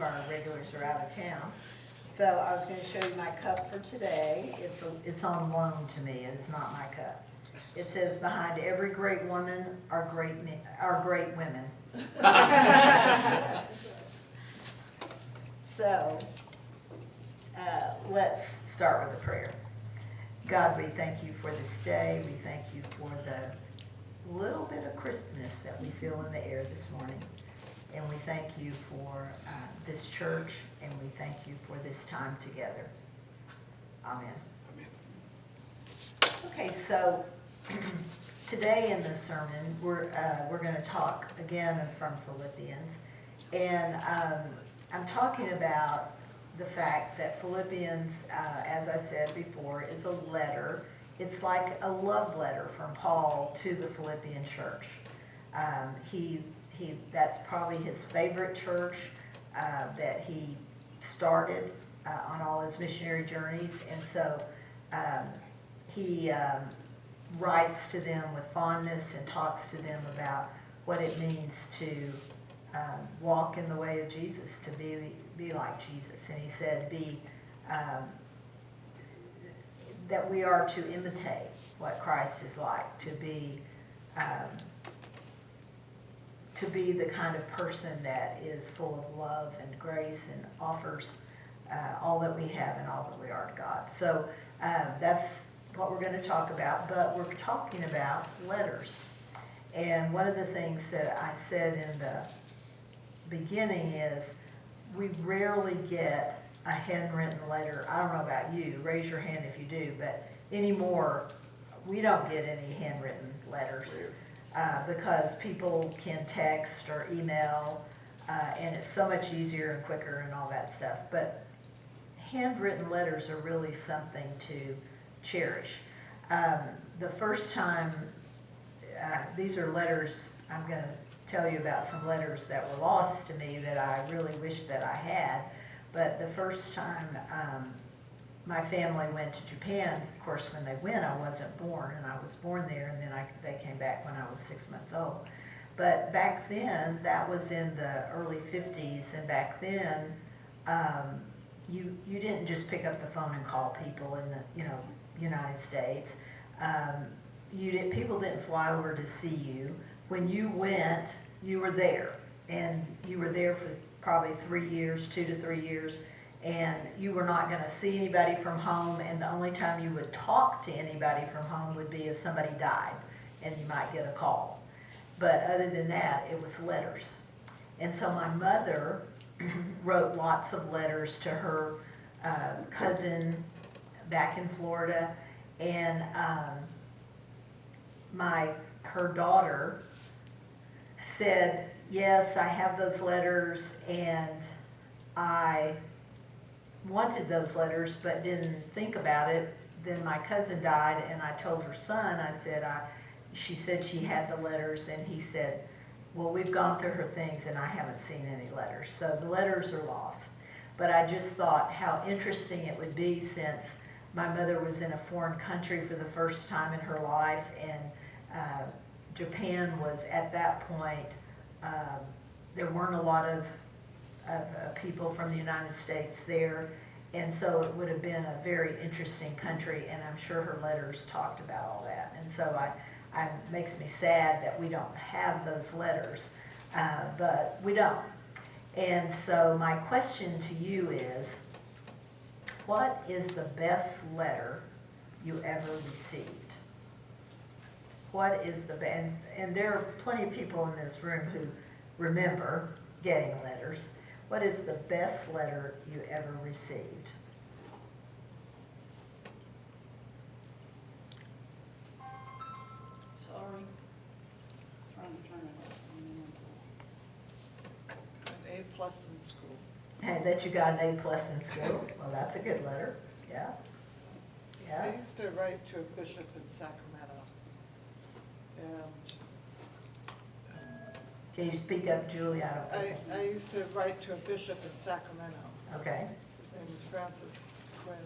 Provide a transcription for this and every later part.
of our regulars are out of town. So I was gonna show you my cup for today. It's on loan to me, it is not my cup. It says, behind every great woman are great women. So, let's start with a prayer. God, we thank you for this day. We thank you for the little bit of crispness that we feel in the air this morning. And we thank you for this church, and we thank you for this time together. Amen. Okay, so today in the sermon, we're going to talk again from Philippians. And I'm talking about the fact that Philippians, as I said before, is a letter. It's like a love letter from Paul to the Philippian church. That's probably his favorite church that he started on all his missionary journeys. And so he writes to them with fondness and talks to them about what it means to walk in the way of Jesus, to be like Jesus. And he said that we are to imitate what Christ is like, to be the kind of person that is full of love and grace and offers all that we have and all that we are to God. So that's what we're going to talk about, but we're talking about letters. And one of the things that I said in the beginning is we rarely get a handwritten letter. I don't know about you, raise your hand if you do, but anymore we don't get any handwritten letters because people can text or email and it's so much easier and quicker and all that stuff. But handwritten letters are really something to cherish. The first time, these are letters, I'm going to tell you about some letters that were lost to me that I really wish that I had. But the first time my family went to Japan, of course when they went I wasn't born, and I was born there, and then they came back when I was 6 months old. But back then, that was in the early 50s, and back then you didn't just pick up the phone and call people in the United States. People didn't fly over to see you. When you went, you were there, and you were there for probably 3 years, 2 to 3 years, and you were not going to see anybody from home, and the only time you would talk to anybody from home would be if somebody died, and you might get a call. But other than that, it was letters. And so my mother wrote lots of letters to her cousin back in Florida, and her daughter said, yes, I have those letters, and I wanted those letters but didn't think about it. Then my cousin died, and I told her son, she said she had the letters, and he said, well, we've gone through her things and I haven't seen any letters. So the letters are lost. But I just thought how interesting it would be, since my mother was in a foreign country for the first time in her life, and Japan was at that point, there weren't a lot of people from the United States there, and so it would have been a very interesting country, and I'm sure her letters talked about all that. And so it makes me sad that we don't have those letters, but we don't. And so my question to you is, what is the best letter you ever received? What is the best? And there are plenty of people in this room who remember getting letters. What is the best letter you ever received? Sorry. Trying to turn it off. An A+ in school. Hey, that you got an A+ in school? Well, that's a good letter. Yeah. I Yeah. used to write to a bishop in Sacramento, and Can you speak up, Julie? I don't think. I used to write to a bishop in Sacramento. Okay. His name was Francis Quinn,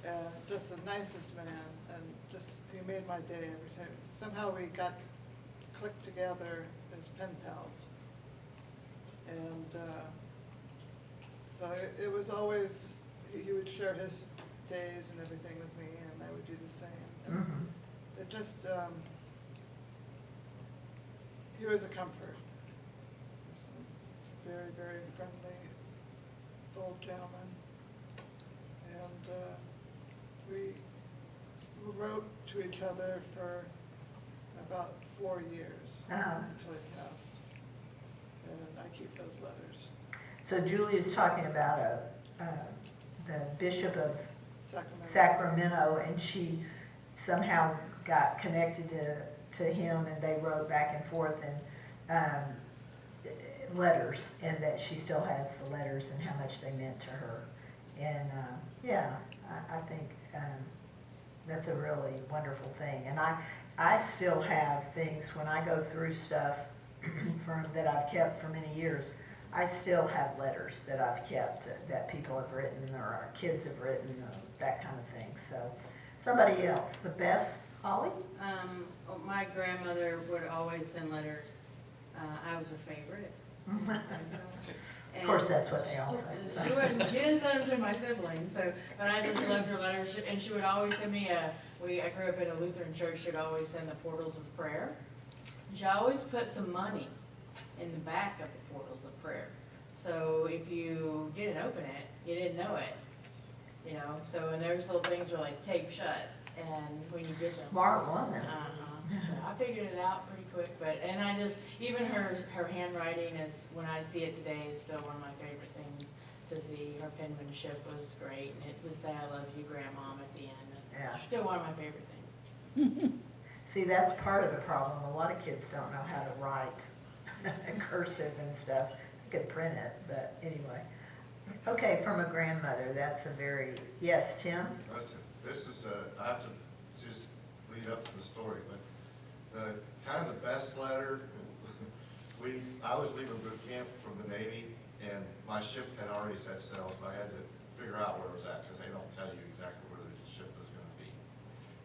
and just the nicest man, and just he made my day every time. Somehow we got clicked together as pen pals, and So it was always, he would share his days and everything with me, and I would do the same. And Mhm. it just, he was a comfort. He was a very, very friendly old gentleman. And we wrote to each other for about 4 years Uh-huh. until he passed. And I keep those letters. So Julie's talking about the Bishop of Sacramento. Sacramento, and she somehow got connected to him, and they wrote back and forth and letters, and that she still has the letters and how much they meant to her. And yeah, I think that's a really wonderful thing. And I still have things when I go through stuff that I've kept for many years. I still have letters that I've kept that people have written or our kids have written, that kind of thing. So somebody else, the best, Holly? My grandmother would always send letters. I was her favorite. Of course, that's what they all say. She didn't send them to my siblings, so, but I just loved her letters. And she would always send me I grew up in a Lutheran church, she would always send the portals of prayer. She always put some money in the back of the portals of prayer. So if you didn't open it, you didn't know it. You know, so, and those little things are like taped shut, and when you get them. Smart woman. So I figured it out pretty quick, and I just, even her handwriting is, when I see it today, is still one of my favorite things to see. Her penmanship was great, and it would say, "I love you, Grandmom," at the end. Yeah. Still one of my favorite things. See, that's part of the problem. A lot of kids don't know how to write cursive and stuff. They could print it, but anyway. Okay, from a grandmother, that's a very, yes, Tim? This is, I have to just read up the story, but the kind of the best letter, I was leaving boot camp from the Navy, and my ship had already set sail, so I had to figure out where it was at, because they don't tell you exactly where the ship is going to be.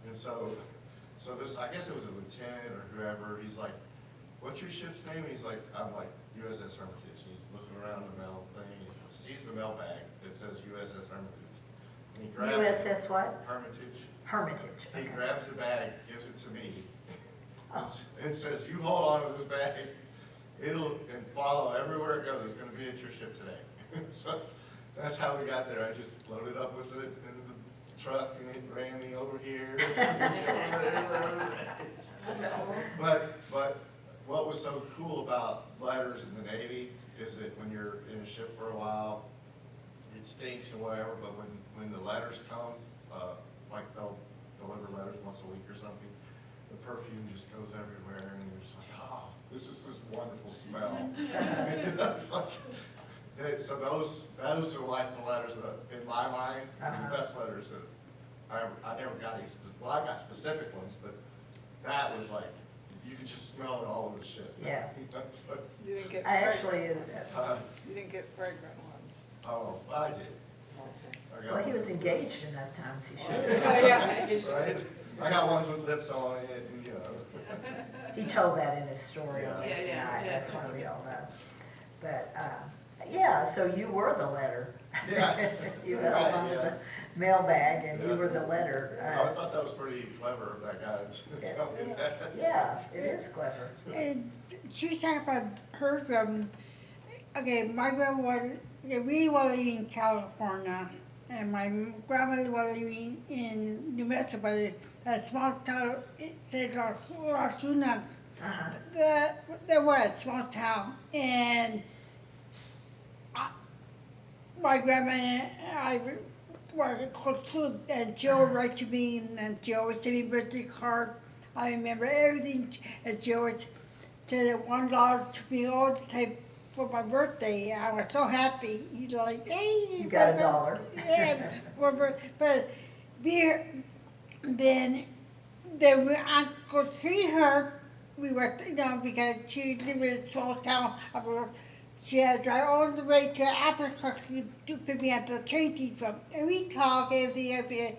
And so this, I guess it was a lieutenant or whoever, he's like, "What's your ship's name?" And he's like, I'm like, "USS Hermitage." And he's looking around the mail thing, he sees the mail bag that says USS Hermitage. And he grabs USS what? Hermitage. Hermitage. He Okay. grabs the bag, gives it to me, Oh. and says, "You hold on to this bag, and follow everywhere it goes, it's gonna be at your ship today." So that's how we got there. I just loaded up with it in the truck, and it ran me over here. But what was so cool about letters in the Navy is that when you're in a ship for a while, it stinks and whatever, but when the letters come, like they'll deliver letters once a week or something, the perfume just goes everywhere, and you're just like, oh, this is this wonderful smell. So those are like the letters that, in my mind, are the best letters that I never got these. Well, I got specific ones, but that was like, you could just smell it all over the ship. Yeah. You didn't get I fragrant. actually, You didn't get fragrant ones. Oh, I did. I got well, he one. was engaged enough times, he should. Right? I got ones with lips on it, and you know. He told that in his story on Yeah, this yeah, night, yeah. that's why we all know. But, yeah, so you were the letter. Yeah. You held Right, onto yeah. the mailbag and you Yeah. were the letter. I thought that was pretty clever of that guy to tell me that. Yeah, it is clever. And she talked about her okay, my grandma was, we were living in California, and my grandmother was living in New Mexico, but a small town, it said Las Lunas. Uh-huh. There was a small town, and my grandma and I were close to, and Joe would write to me, and Joe would send me birthday card. I remember everything, and Joe would send $1 to me all the time for my birthday. I was so happy. He's like, hey, You got $1. Yeah, but then when I could see her, we were, because she lived in a small town. She had to drive all the way to Albuquerque to pick me at the train station. And we talked everything.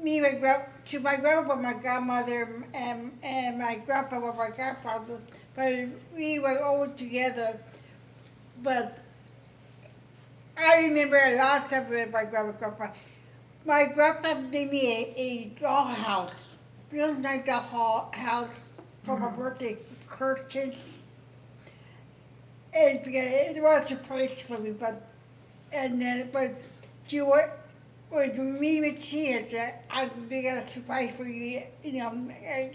Me, my grandpa, my grandmother, and my grandpa was my grandfather. But we were always together. But I I remember a lot of it, my grandpa. My grandpa made me a dollhouse, real nice house for my birthday, curtains. And because it was a surprise for me, but you what? When we would see it, I got a surprise for you,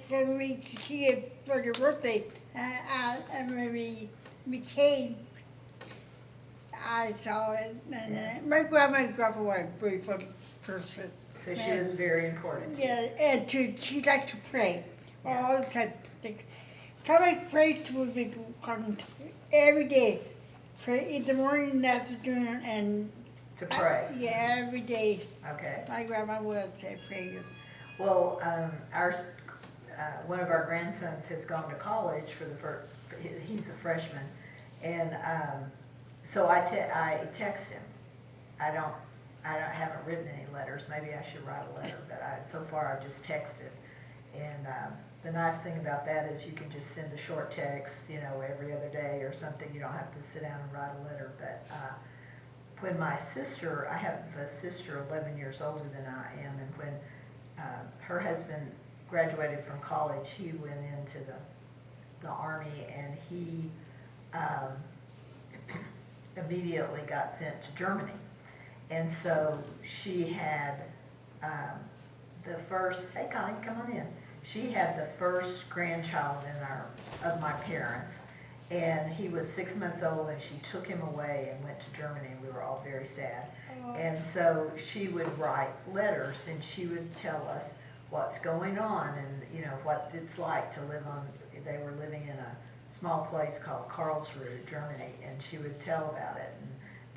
for me to see it for your birthday. And when we came, I saw it, and my grandpa was a very fun person. So she was very important to you. Yeah, and she liked to pray all the time. Somebody prays with me every day. Pray in the morning, and afternoon, and To pray. yeah, every day. Okay. My grandma would say prayer. Well, one of our grandsons has gone to college for the first, he's a freshman. And so I text him. I haven't written any letters. Maybe I should write a letter, but so far I've just texted. And the nice thing about that is you can just send a short text, every other day or something. You don't have to sit down and write a letter. But when I have a sister 11 years older than I am, and when her husband graduated from college, he went into the Army, and he immediately got sent to Germany. And so she had the first, hey Connie, come on in. She had the first grandchild of my parents, and he was 6 months old, and she took him away and went to Germany, and we were all very sad. And so she would write letters, and she would tell us what's going on, and what it's like to live on. They were living in a small place called Karlsruhe, Germany, and she would tell about it and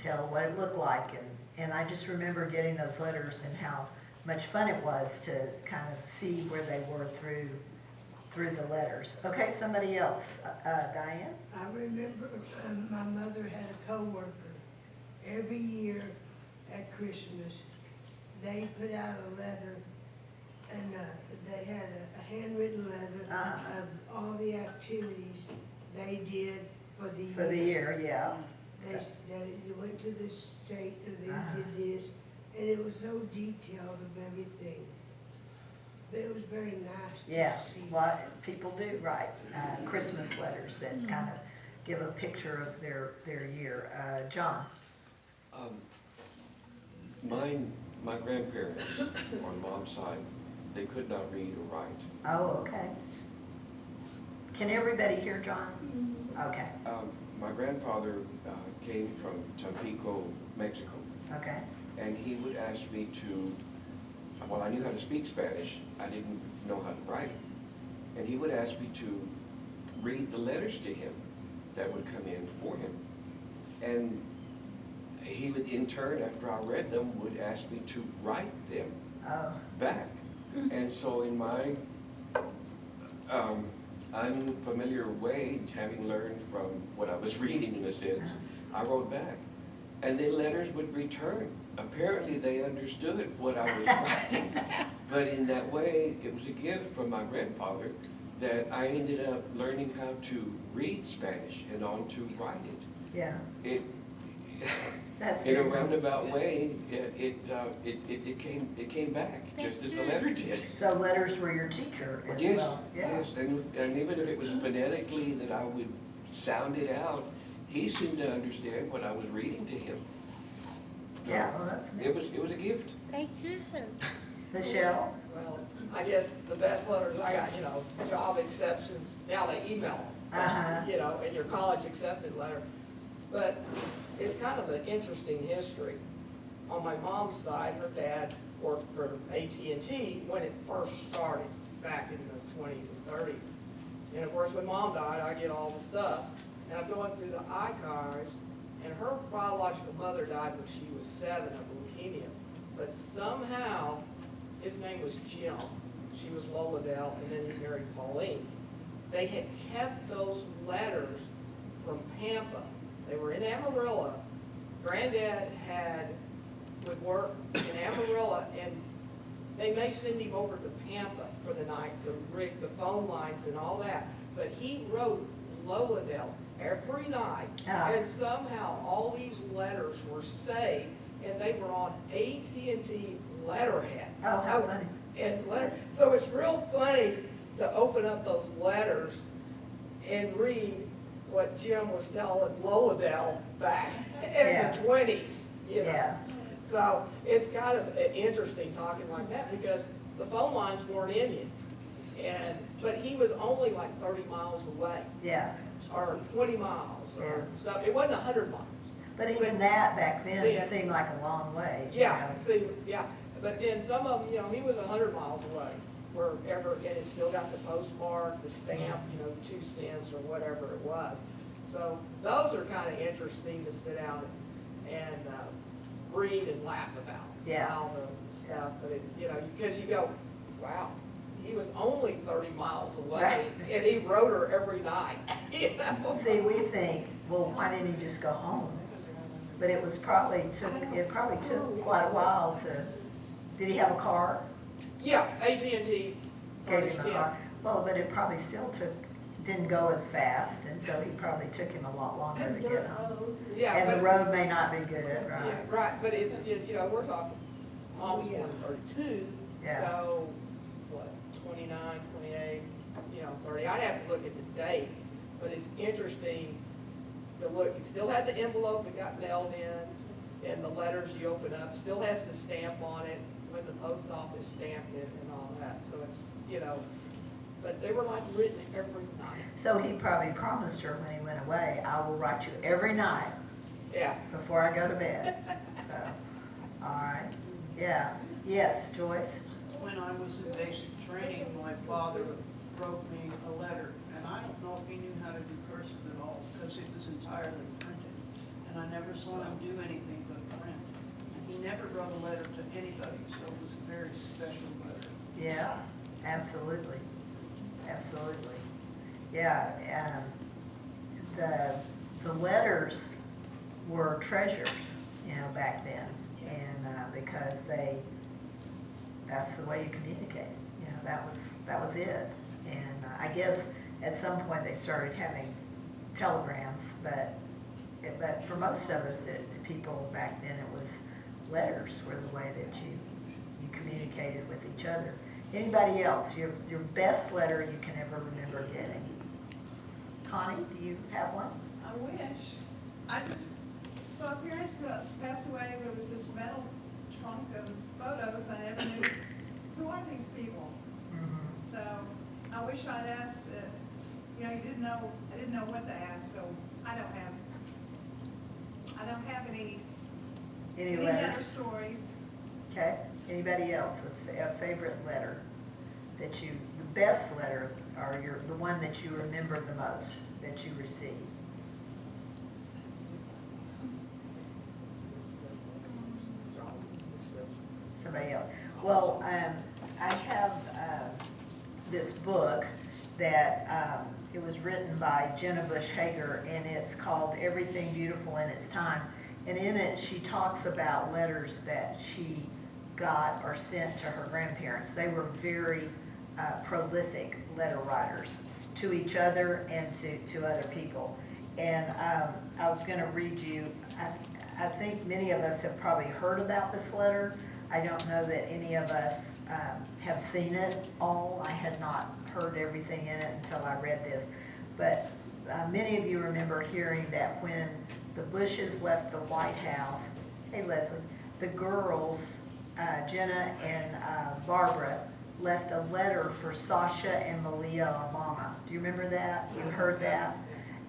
tell what it looked like. And I just remember getting those letters and how much fun it was to kind of see where they were through the letters. Okay, somebody else. Diane? I remember my mother had a coworker. Every year at Christmas, they put out a letter, and they had a handwritten letter of all the activities they did for the year. For the year, yeah. They went to this state, and they did this, and it was so detailed of everything. But it was very nice Yeah, to see. a lot of people do write Christmas letters that kind of give a picture of their year. John? My grandparents on mom's side, they could not read or write. Oh, okay. Can everybody hear John? Okay, My grandfather came from Tampico, Mexico, okay. and he would ask me to, well, I knew how to speak Spanish, I didn't know how to write it. And he would ask me to read the letters to him that would come in for him. And he would, in turn, after I read them, would ask me to write them Oh, back. And so in my unfamiliar way, having learned from what I was reading in a sense, I wrote back. And then letters would return. Apparently they understood what I was writing. But in that way, it was a gift from my grandfather that I ended up learning how to read Spanish and on to write it. yeah. That's In a very cool. roundabout way, it came back, just as the letter did. So letters were your teacher as Yes, well? Yeah. yes, and even if it was phonetically that I would sound it out, he seemed to understand what I was reading to him. So Yeah, well, that's neat. it was a gift. Thank you. Michelle? Well, I guess the best letters I got, job acceptance, now they email them, and your college accepted letter. But it's kind of an interesting history. On my mom's side, her dad worked for AT&T when it first started, back in the 20s and 30s. And of course, when Mom died, I get all the stuff. And I'm going through the archives, and her biological mother died when she was 7 of leukemia. But somehow, his name was Jim. She was Lola Dell, and then he married Pauline. They had kept those letters from Pampa. They were in Amarillo. Granddad would work in Amarillo, and they may send him over to Pampa for the night to rig the phone lines and all that. But he wrote Lowell every night. Ah. And somehow all these letters were saved and they were on AT&T letterhead. Oh, how funny. And so it's real funny to open up those letters and read what Jim was telling Lowell back in Yeah. the 20s, you know. Yeah, So it's kind of interesting talking like that because the phone lines weren't in you. But he was only like 30 miles away yeah. or 20 miles or Yeah. something. It wasn't 100 miles. But even that back then Yeah. seemed like a long way. you Yeah, know. see, yeah. But then some of them, you know, he was 100 miles away wherever, and it still got the postmark, the stamp, you know, 2 cents or whatever it was. So those are kind of interesting to sit down and read and laugh about. Yeah. All the stuff, but it, you know, because you go, wow, he was only 30 miles away, Right. and he wrote her every night, you know? See, we think, well, why didn't he just go home? But it probably took quite a while to, did he have a car? Yeah, AT&T Gave furnished him a him. car. Well, but it probably still didn't go as fast, and so he probably took him a lot longer to get home. Yeah, And the but, road may not be good, yeah, right? right, but it's, you know, we're talking, mom's born in 32, Yeah. so, what, 29, 28, you know, 30, I'd have to look at the date, but it's interesting to look, it still had the envelope that got mailed in, and the letters you open up, still has the stamp on it, when the post office stamped it and all that, so it's, you know, but they were like written every night. So he probably promised her when he went away, I will write you every night Yeah. before I go to bed. So, all right, yeah, yes, Joyce? When I was in basic training, my father wrote me a letter, and I don't know if he knew how to do cursive at all, because it was entirely printed. And I never saw him do anything but print. And he never wrote a letter to anybody, so it was a very special letter. Yeah, absolutely, absolutely. Yeah, the letters were treasures, you know, back then, and because that's the way you communicate. You know, that was it. And I guess at some point they started having telegrams, but for most of us, people back then, it was letters were the way that you communicated with each other. Anybody else, your best letter you can ever remember getting? Connie, do you have one? I wish. Well, parents passed away, there was this metal trunk of photos, I never knew, who are these people? Mm-hmm. So, I wish I'd asked, you know, I didn't know what to ask, so I don't have any Any letter letters? stories. Okay, anybody else, a favorite letter the best letter, or the one that you remember the most that you received? Somebody else. Well, I have this book that it was written by Jenna Bush Hager, and it's called Everything Beautiful in Its Time. And in it, she talks about letters that she got or sent to her grandparents. They were very prolific letter writers to each other and to other people. And I was going to read you, I think many of us have probably heard about this letter. I don't know that any of us have seen it all. I had not heard everything in it until I read this. But many of you remember hearing that when the Bushes left the White House, hey Leslie, the girls, Jenna and Barbara, left a letter for Sasha and Malia Obama. Do you remember that? You heard that?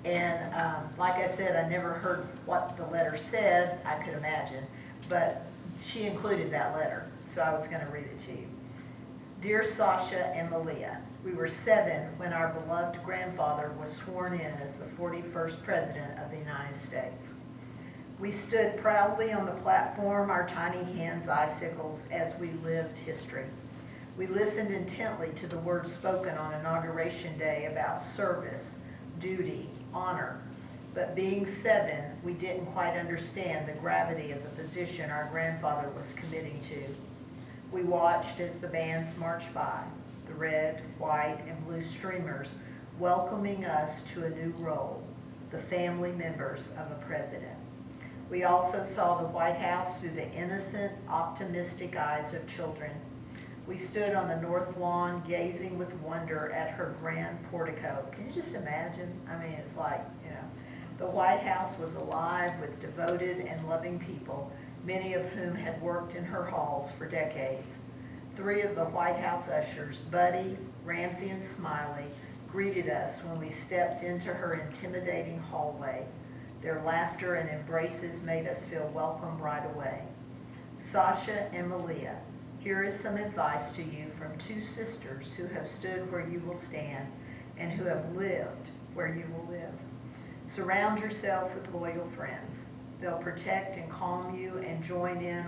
And like I said, I never heard what the letter said, I could imagine, but she included that letter, so I was going to read it to you. Dear Sasha and Malia, we were 7 when our beloved grandfather was sworn in as the 41st President of the United States. We stood proudly on the platform, our tiny hands icicles, as we lived history. We listened intently to the words spoken on Inauguration Day about service, duty, honor. But being 7, we didn't quite understand the gravity of the position our grandfather was committing to. We watched as the bands marched by. The red, white, and blue streamers welcoming us to a new role, the family members of a president. We also saw the White House through the innocent, optimistic eyes of children. We stood on the north lawn gazing with wonder at her grand portico. Can you just imagine? I mean, it's like, the White House was alive with devoted and loving people, many of whom had worked in her halls for decades. 3 of the White House ushers, Buddy, Ramsey, and Smiley, greeted us when we stepped into her intimidating hallway. Their laughter and embraces made us feel welcome right away. Sasha and Malia, here is some advice to you from 2 sisters who have stood where you will stand and who have lived where you will live. Surround yourself with loyal friends. They'll protect and calm you and join in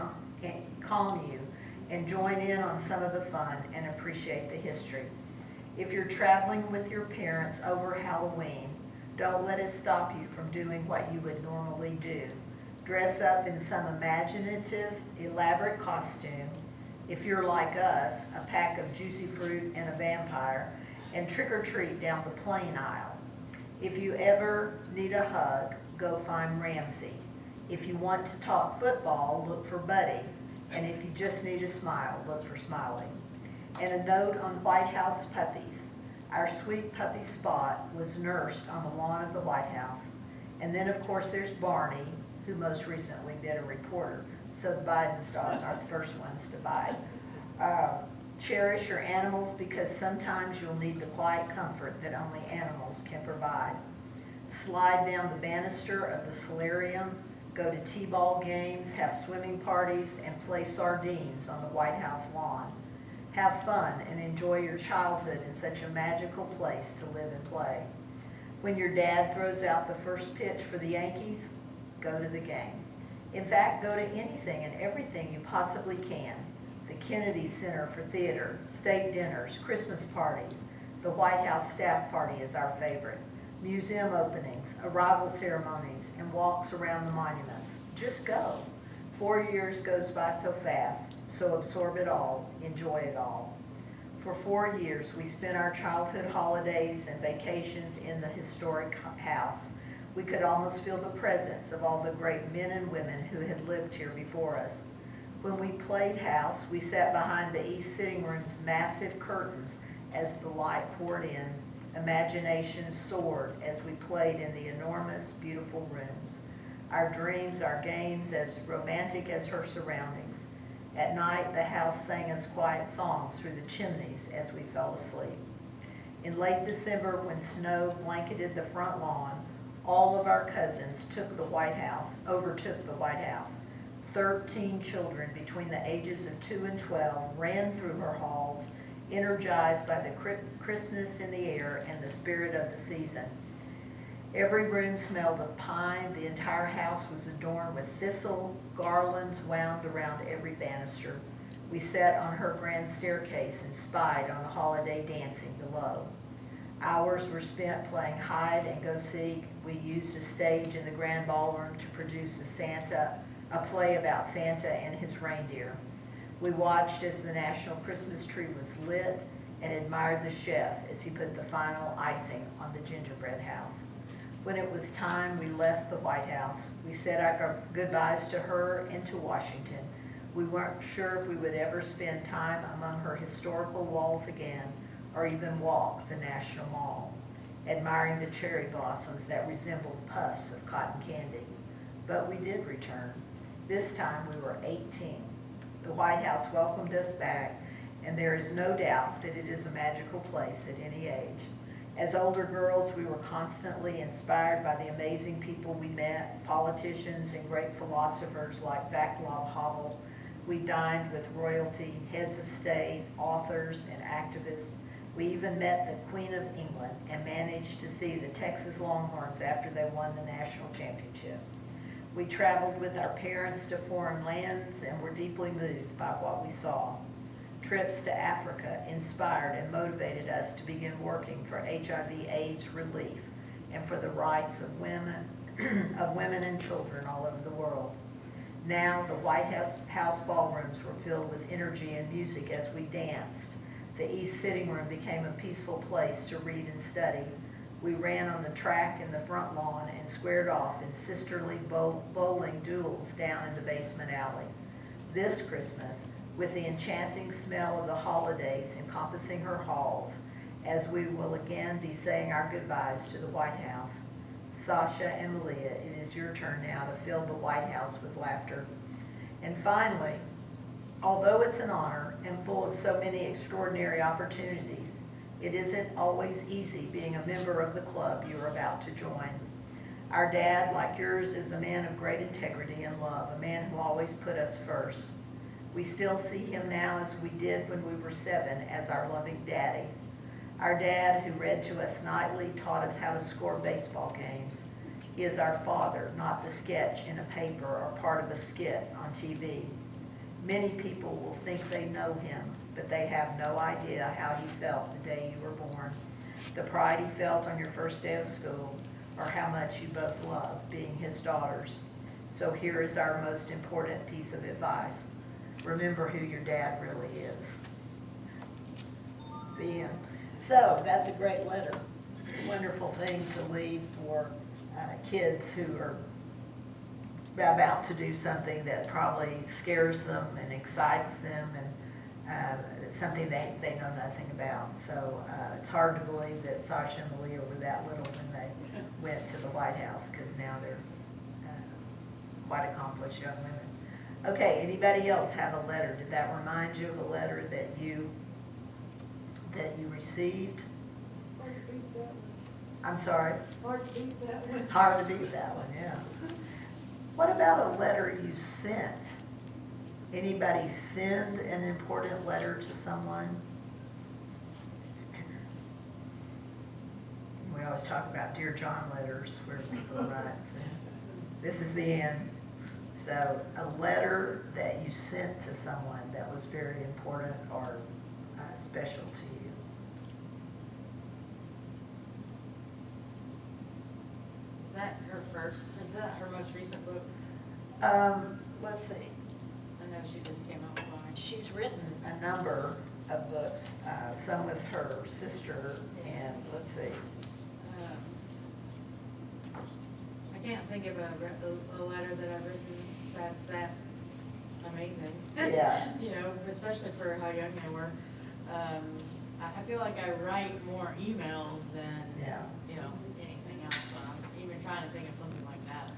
on some of the fun and appreciate the history. If you're traveling with your parents over Halloween, don't let it stop you from doing what you would normally do. Dress up in some imaginative, elaborate costume. If you're like us, a pack of juicy fruit and a vampire, and trick or treat down the plane aisle. If you ever need a hug, go find Ramsey. If you want to talk football, look for Buddy. And if you just need a smile, look for Smiley. And a note on White House puppies. Our sweet puppy Spot was nursed on the lawn of the White House. And then, of course, there's Barney, who most recently been a reporter. So the Biden dogs aren't the first ones to bite. Cherish your animals because sometimes you'll need the quiet comfort that only animals can provide. Slide down the banister of the solarium, go to t-ball games, have swimming parties, and play sardines on the White House lawn. Have fun and enjoy your childhood in such a magical place to live and play. When your dad throws out the first pitch for the Yankees, go to the game. In fact, go to anything and everything you possibly can. The Kennedy Center for Theater, state dinners, Christmas parties. The White House staff party is our favorite. Museum openings, arrival ceremonies, and walks around the monuments. Just go. 4 years goes by so fast, so absorb it all, enjoy it all. For 4 years, we spent our childhood holidays and vacations in the historic house. We could almost feel the presence of all the great men and women who had lived here before us. When we played house, we sat behind the east sitting room's massive curtains as the light poured in. Imagination soared as we played in the enormous, beautiful rooms. Our dreams, our games, as romantic as her surroundings. At night, the house sang us quiet songs through the chimneys as we fell asleep. In late December, when snow blanketed the front lawn, all of our cousins overtook the White House. 13 children between the ages of 2 and 12 ran through her halls, energized by the Christmas in the air and the spirit of the season. Every room smelled of pine. The entire house was adorned with thistle, garlands wound around every banister. We sat on her grand staircase and spied on the holiday dancing below. Hours were spent playing hide and go seek. We used a stage in the grand ballroom to produce a play about Santa and his reindeer. We watched as the national Christmas tree was lit and admired the chef as he put the final icing on the gingerbread house. When it was time, we left the White House. We said our goodbyes to her and to Washington. We weren't sure if we would ever spend time among her historical walls again or even walk the National Mall, admiring the cherry blossoms that resembled puffs of cotton candy. But we did return. This time we were 18. The White House welcomed us back, and there is no doubt that it is a magical place at any age. As older girls, we were constantly inspired by the amazing people we met, politicians and great philosophers like Václav Havel. We dined with royalty, heads of state, authors, and activists. We even met the Queen of England and managed to see the Texas Longhorns after they won the national championship. We traveled with our parents to foreign lands and were deeply moved by what we saw. Trips to Africa inspired and motivated us to begin working for HIV/AIDS relief and for the rights of women and children all over the world. Now the White House ballrooms were filled with energy and music as we danced, The east sitting room became a peaceful place to read and study. We ran on the track in the front lawn and squared off in sisterly bowling duels down in the basement alley. This Christmas, with the enchanting smell of the holidays encompassing her halls, as we will again be saying our goodbyes to the White House, Sasha and Malia, it is your turn now to fill the White House with laughter. And finally, although it's an honor and full of so many extraordinary opportunities, it isn't always easy being a member of the club you are about to join. Our dad, like yours, is a man of great integrity and love, a man who always put us first. We still see him now as we did when we were 7 as our loving daddy. Our dad, who read to us nightly, taught us how to score baseball games. He is our father, not the sketch in a paper or part of a skit on TV. Many people will think they know him, but they have no idea how he felt the day you were born, the pride he felt on your first day of school, or how much you both loved being his daughters. So here is our most important piece of advice. Remember who your dad really is. The end. So that's a great letter. Wonderful thing to leave for kids who are about to do something that probably scares them and excites them, and it's something they know nothing about. So it's hard to believe that Sasha and Malia were that little when they went to the White House, because now they're quite accomplished young women. Okay, anybody else have a letter? Did that remind you of a letter that you received? Hard to beat that one. I'm sorry? Hard to beat that one. Hard to beat that one, yeah. What about a letter you sent? Anybody send an important letter to someone? We always talk about Dear John letters where people write. This is the end. So a letter that you sent to someone that was very important or special to you. Is that her first, is that her most recent book? Let's see. I know she just came out with one. She's written a number of books, some with her sister, and let's see. I can't think of a letter that I've written that's that amazing. Yeah. You know, especially for how young they were. I feel like I write more emails than, Yeah. you know, anything else. I'm even trying to think of something like that.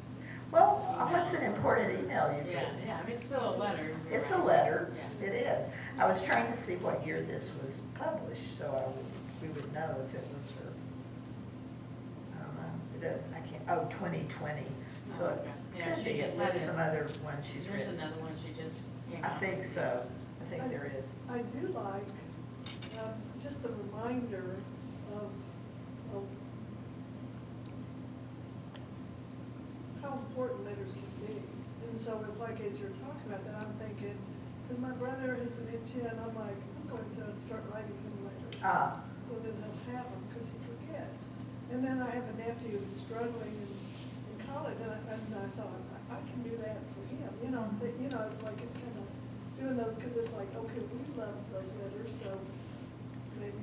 Well, what's an important email you've Yeah, written? yeah, I mean, it's still a letter. you're It's a right. letter, Yeah. it is. I was trying to see what year this was published, so we would know if it was her. I don't know, it does, I can't, 2020, so Oh, okay. Yeah, it could she be, just it lists had it. some other ones she's There's written. another one she just came I out think with. so, I think there is. I do like, just a reminder of how important letters can be. And so if like, as you're talking about that, I'm thinking, because my brother has dementia, and I'm like, I'm going to start writing him letters. So then he'll have them, because he forgets. And then I have a nephew who's struggling in college, and I thought, I can do that for him. You know, it's like, it's kind of doing those, because it's like, okay, we love those letters, so maybe,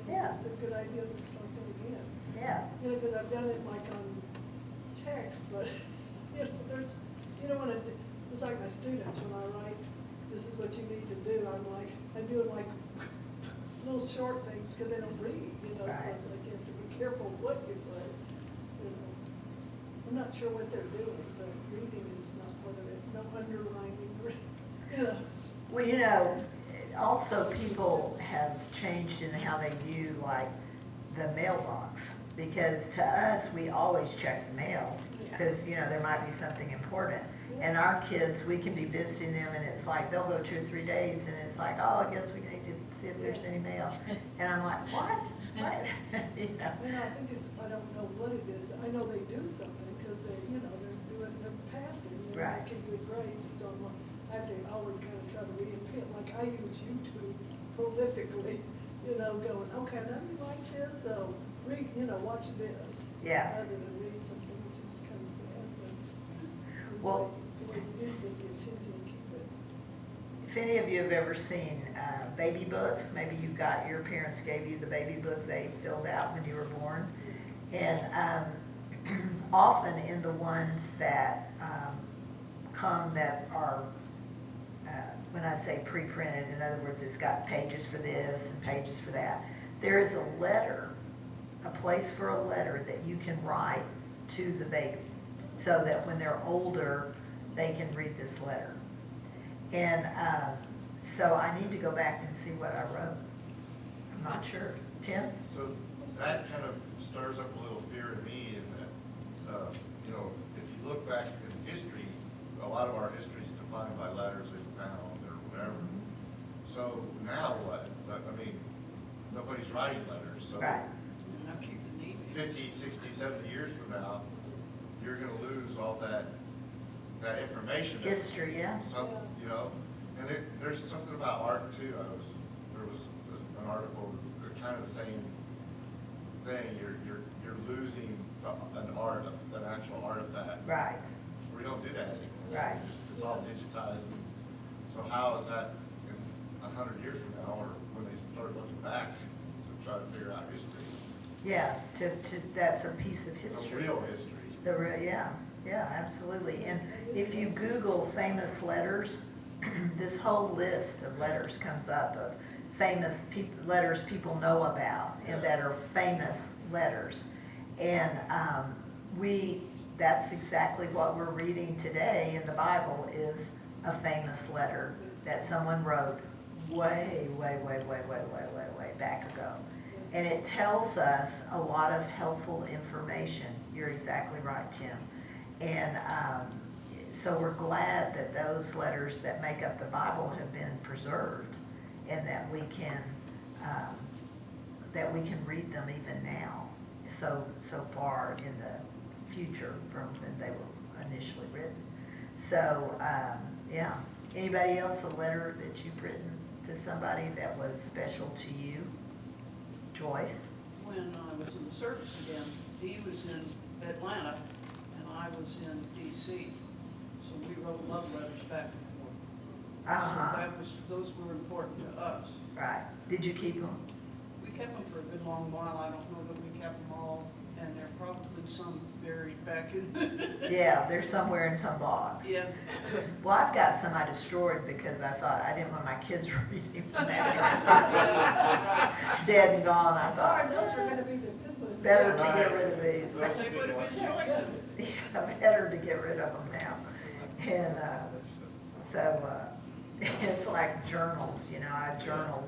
Yeah. it's a good idea to start them again. Yeah, You know, because I've done it like on text, but, there's, you don't want to, it's like my students, when I write, this is what you need to do, I'm like, I do it like little short things, because they don't read, so Right. it's like you have to be careful what you put, I'm not sure what they're doing, but reading is not part of it, no underlining, well, also people have changed in how they view like the mailbox. Because to us, we always check the mail, because, there might be something important. And our kids, we can be visiting them, and it's like, they'll go 2 or 3 days, and it's like, oh, I guess we need to see if there's any mail. And I'm like, what? What? I think it's, I don't know what it is, I know they do something, because they, they're passing, Right. they can get grades, so I have to always kind of try to reinvent, like I use YouTube prolifically, going, okay, now you like this, so read, watch this. Yeah. Rather than read something, which is kind of sad, but it's Well- like, the way you do get the attention and keep it. if any of you have ever seen baby books, maybe your parents gave you the baby book they filled out when you were born. And often in the ones that come that are, when I say pre-printed, in other words, it's got pages for this and pages for that, there is a letter, a place for a letter that you can write to the baby so that when they're older, they can read this letter. And so I need to go back and see what I wrote. I'm not sure. Tim? So that kind of stirs up a little fear in me in that, you know, if you look back in history, a lot of our history is defined by letters they found or whatever. So now what? I mean, nobody's writing letters, so Right. And I keep the need. 50, 60, 70 years from now, you're gonna lose all that information. History, yeah. Some, you know, and there's something about art too. There was an article, kind of the same thing. You're losing an actual artifact. Right, We don't do that anymore. right. It's all digitized. So how is that in 100 years from now, or when they start looking back to try to figure out history? Yeah, that's a piece of The history. real history. Yeah, absolutely. And if you Google famous letters, this whole list of letters comes up of famous letters people know about and that are famous letters. And that's exactly what we're reading today in the Bible is a famous letter that someone wrote way back ago. And it tells us a lot of helpful information. You're exactly right, Tim. And so we're glad that those letters that make up the Bible have been preserved and that we can read them even now, so far in the future from when they were initially written. So, yeah. Anybody else, a letter that you've written to somebody that was special to you? Joyce? When I was in the service again, he was in Atlanta and I was in DC. So we wrote love letters back and forth. Uh-huh. So those were important to us. Right. Did you keep them? We kept them for a good long while. I don't know that we kept them all, and there are probably some buried back in. Yeah, they're somewhere in some box. Yeah. Well, I've got some I destroyed because I thought I didn't want my kids reading them after dead and gone. I Darn, thought, those were gonna be the good ones. better to get rid of these. They would have enjoyed them. Yeah, better to get rid of them now. And so it's like journals, you know, I journal,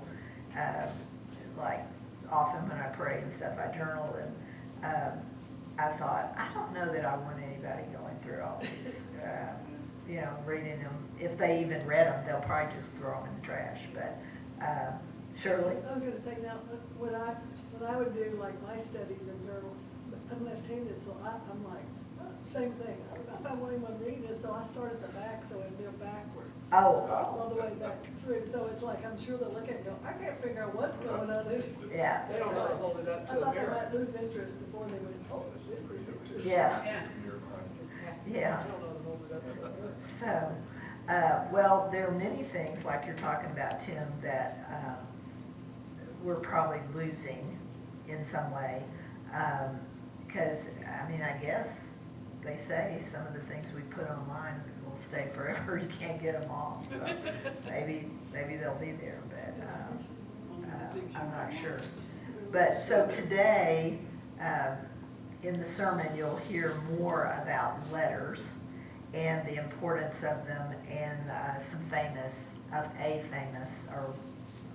like often when I pray and stuff, I journal and I thought, I don't know that I want anybody going through all these, you know, reading them. If they even read them, they'll probably just throw them in the trash, but Shirley? I was gonna say now, what I would do, like my studies and journal, I'm left-handed, so I'm like, same thing. If I want anyone to read this, so I start at the back, so it'd be backwards. Oh, All the way back through, so it's like, I'm sure they'll look at it and go, I can't figure out what's going on in it. yeah, They don't know how to hold it up I to a thought they mirror. might lose interest before they went, oh, this is interesting. yeah, Yeah. yeah. I don't know how to hold it up to a mirror. So, well, there are many things, like you're talking about, Tim, that we're probably losing in some way. Because, I mean, I guess they say some of the things we put online will stay forever. You can't get them off. So maybe they'll be there, but I'm not sure. But so today, in the sermon, you'll hear more about letters and the importance of them and some famous, or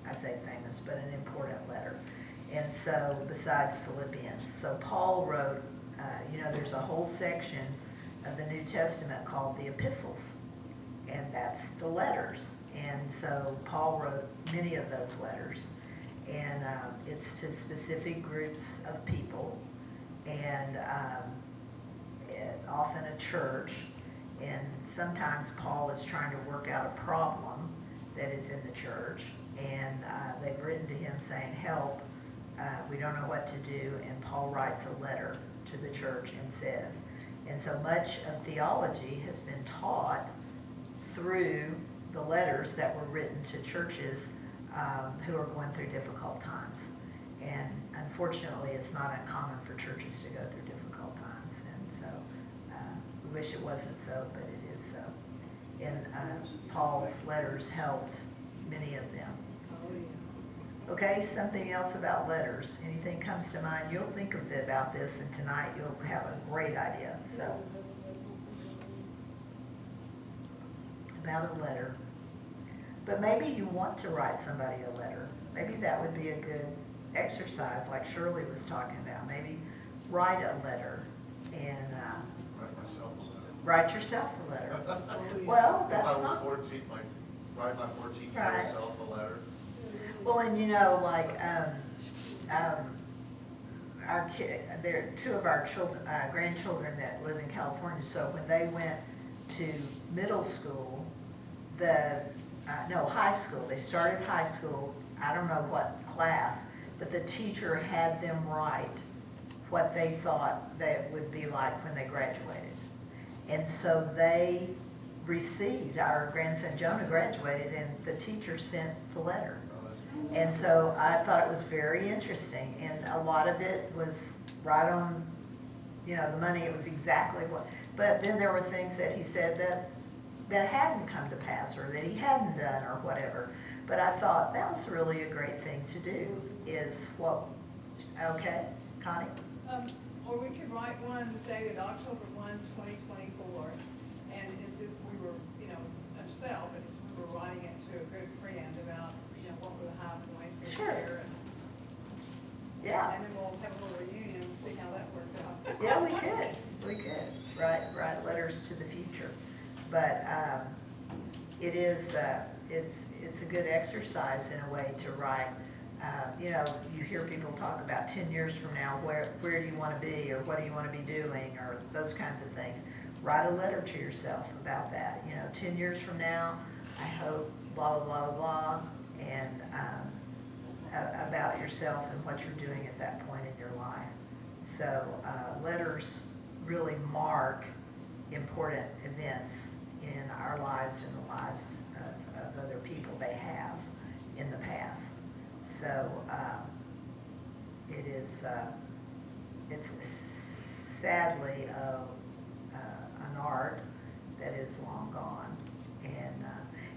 I say famous, but an important letter. And so besides Philippians, so Paul wrote, you know, there's a whole section of the New Testament called the epistles, and that's the letters. And so Paul wrote many of those letters, and it's to specific groups of people, and often a church. And sometimes Paul is trying to work out a problem that is in the church, and they've written to him saying, help, we don't know what to do, and Paul writes a letter to the church and says, and so much of theology has been taught through the letters that were written to churches who are going through difficult times. And unfortunately, it's not uncommon for churches to go through difficult times. And so we wish it wasn't so, but it is so. And Paul's letters helped many of them. Oh, yeah. Okay, something else about letters. Anything comes to mind, you'll think about this, and tonight you'll have a great idea. So, about a letter. But maybe you want to write somebody a letter. Maybe that would be a good exercise, like Shirley was talking about. Maybe write a letter and Write myself a letter. write yourself a letter. Oh, yeah. Well, If I that's was not. 14, like, write my 14-year-old Right. self a letter. Well, and you know, like, our kid, there are two of our children, grandchildren that live in California, so when they went to middle school, high school, they started high school, I don't know what class, but the teacher had them write what they thought that would be like when they graduated. And so they received, our grandson Jonah graduated, and the teacher sent the letter. Oh, that's And so I thought it was very interesting, and a lot of it was right on, the money, it was exactly what, but then there were things that he said that hadn't come to pass, or that he hadn't done, or whatever. But I thought that was really a great thing to do, okay, Connie? Or we could write one dated October 1, 2024, and as if we were, ourselves, but as if we were writing it to a good friend about, what were the high points of the Sure. year. Yeah. And then we'll have a little reunion and see how that works out. Yeah, we could, write letters to the future. But it is, it's a good exercise in a way to write. You hear people talk about 10 years from now, where do you want to be, or what do you want to be doing, or those kinds of things. Write a letter to yourself about that. 10 years from now, I hope blah, blah, blah, blah, blah, and about yourself and what you're doing at that point in your life. So letters really mark important events in our lives and the lives of other people they have in the past. So it's sadly an art that is long gone.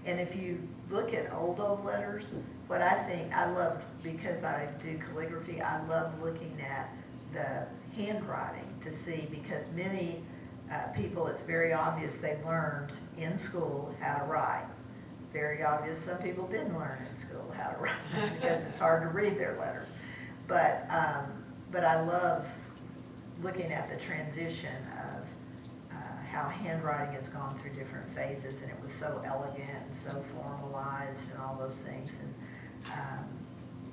And if you look at old letters, what I love, because I do calligraphy, I love looking at the handwriting to see, because many people, it's very obvious they learned in school how to write. Very obvious some people didn't learn in school how to write because it's hard to read their letters. But I love looking at the transition of how handwriting has gone through different phases, and it was so elegant and so formalized and all those things, and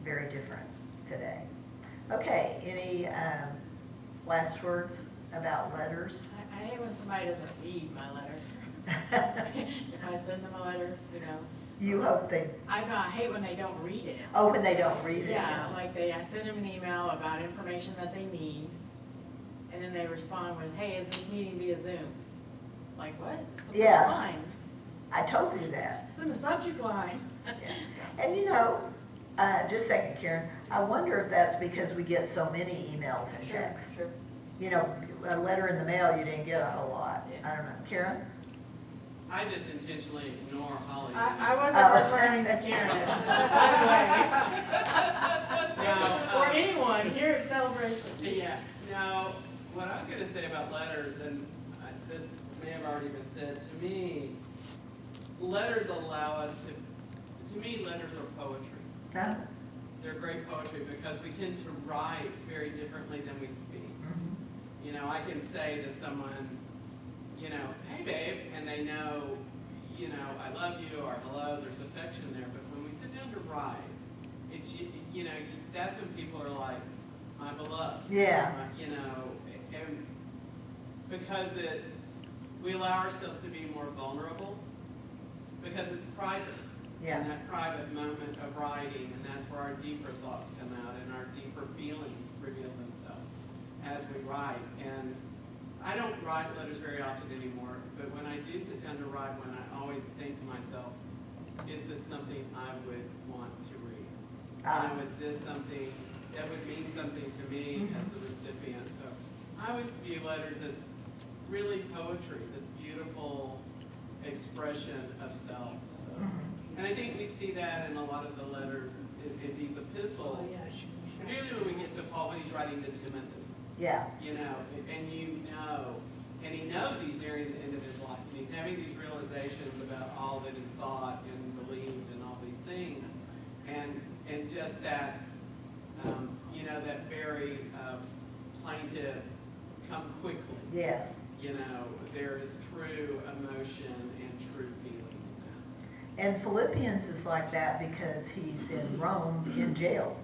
very different today. Okay, any last words about letters? I hate when somebody doesn't read my letter. If I send them a letter, You hope they, I hate when they don't read it. oh, when they don't read it. Yeah, like I send them an email about information that they need, and then they respond with, hey, is this meeting via Zoom? Like, what? It's the Yeah. first line. I told you that. It's in the subject line. And just a second, Karen, I wonder if that's because we get so many emails and texts. Sure. A letter in the mail, you didn't get a whole lot. Yeah. I don't know. Karen? I just intentionally ignore Holly. I wasn't referring to Karen, by the way. No, Or anyone here at Celebration. Yeah, no, what I was gonna say about letters, and this may have already been said, to me, letters allow us to me, letters are poetry. No? They're great poetry because we tend to write very differently than we speak. Mhm. I can say to someone, hey babe, and they know, I love you, or hello, there's affection there, but when we sit down to write, it's, that's when people are like, my beloved. Yeah. And because we allow ourselves to be more vulnerable, because it's private. Yeah. In that private moment of writing, and that's where our deeper thoughts come out and our deeper feelings reveal themselves as we write. And I don't write letters very often anymore, but when I do sit down to write one, I always think to myself, I would want to read. Ah. You know, is this something that would mean something to me as the recipient? So I always view letters as really poetry, this beautiful expression of self. So, and I think we see that in a lot of the letters in these epistles, Oh, yeah, she was right. particularly when we get to Paul when he's writing to Timothy. Yeah. You know, and and he knows he's nearing the end of his life, and he's having these realizations about all that is thought and believed and all these things, and just that, you know, that very plaintive, come quickly. Yes. You know, there is true emotion and true feeling in that. And Philippians is like that because he's in Rome in jail.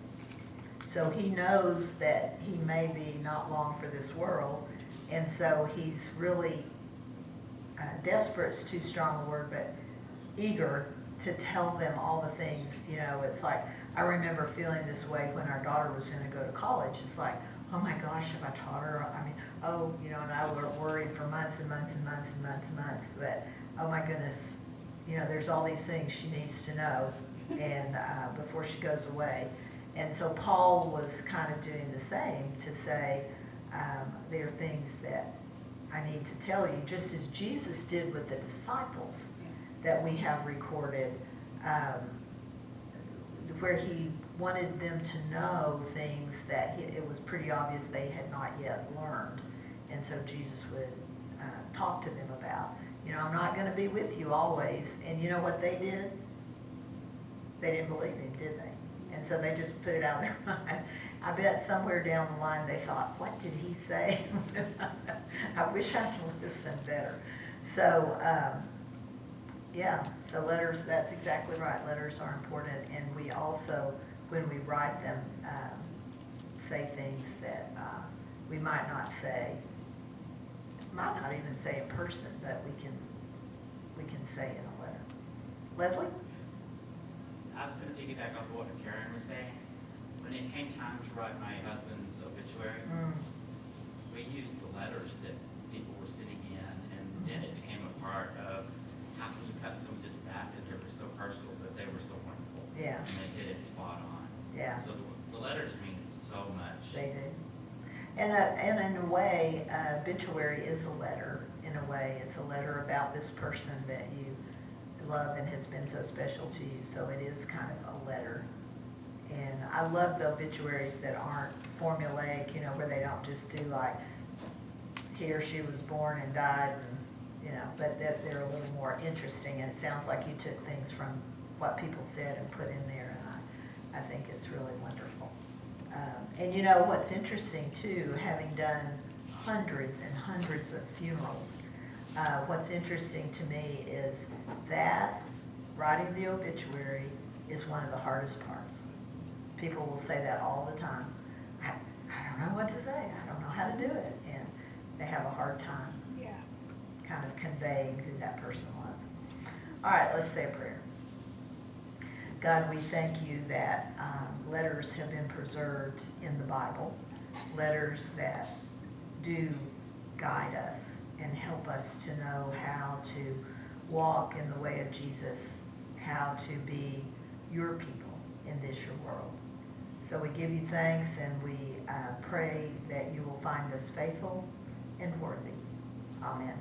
So he knows that he may be not long for this world, and so he's really desperate's too strong a word, but eager to tell them all the things. You know, it's like, I remember feeling this way when our daughter was going to go to college. It's like, oh my gosh, have I taught her? I mean, oh, you know, and I were worried for months and months and months and months and months that, oh my goodness, you know, there's all these things she needs to know, and before she goes away. And so Paul was kind of doing the same to say, there are things that I need to tell you, just as Jesus did with the disciples that we have recorded, where he wanted them to know things that it was pretty obvious they had not yet learned. And so Jesus would talk to them about, you know, I'm not going to be with you always. And you know what they did? They didn't believe him, did they? And so they just put it out of their mind. I bet somewhere down the line they thought, what did he say? I wish I could listen better. So, yeah, the letters, that's exactly right. Letters are important. And we also, when we write them, say things that we might not say, might not even say in person, but we can say in a letter. Leslie? I was going to piggyback off of what Karen was saying. When it came time to write my husband's obituary, we used the letters that people were sending in, and then it became a part of how can you cut some of this back because they were so personal, but they were so wonderful. Yeah. And they hit it spot on. Yeah. So the letters mean so much. They do. And in a way, obituary is a letter. In a way, it's a letter about this person that you love and has been so special to you. So it is kind of a letter. And I love the obituaries that aren't formulaic, you know, where they don't just do like, he or she was born and died, and, you know, but that they're a little more interesting. And it sounds like you took things from what people said and put in there. And I think it's really wonderful. And you know what's interesting too, having done hundreds and hundreds of funerals, what's interesting to me is that writing the obituary is one of the hardest parts. People will say that all the time. I don't know what to say. I don't know how to do it. And they have a hard time kind of conveying who that person was. All right, let's say a prayer. God, we thank you that letters have been preserved in the Bible, letters that do guide us and help us to know how to walk in the way of Jesus, how to be your people in this your world. So we give you thanks, and we pray that you will find us faithful and worthy. Amen.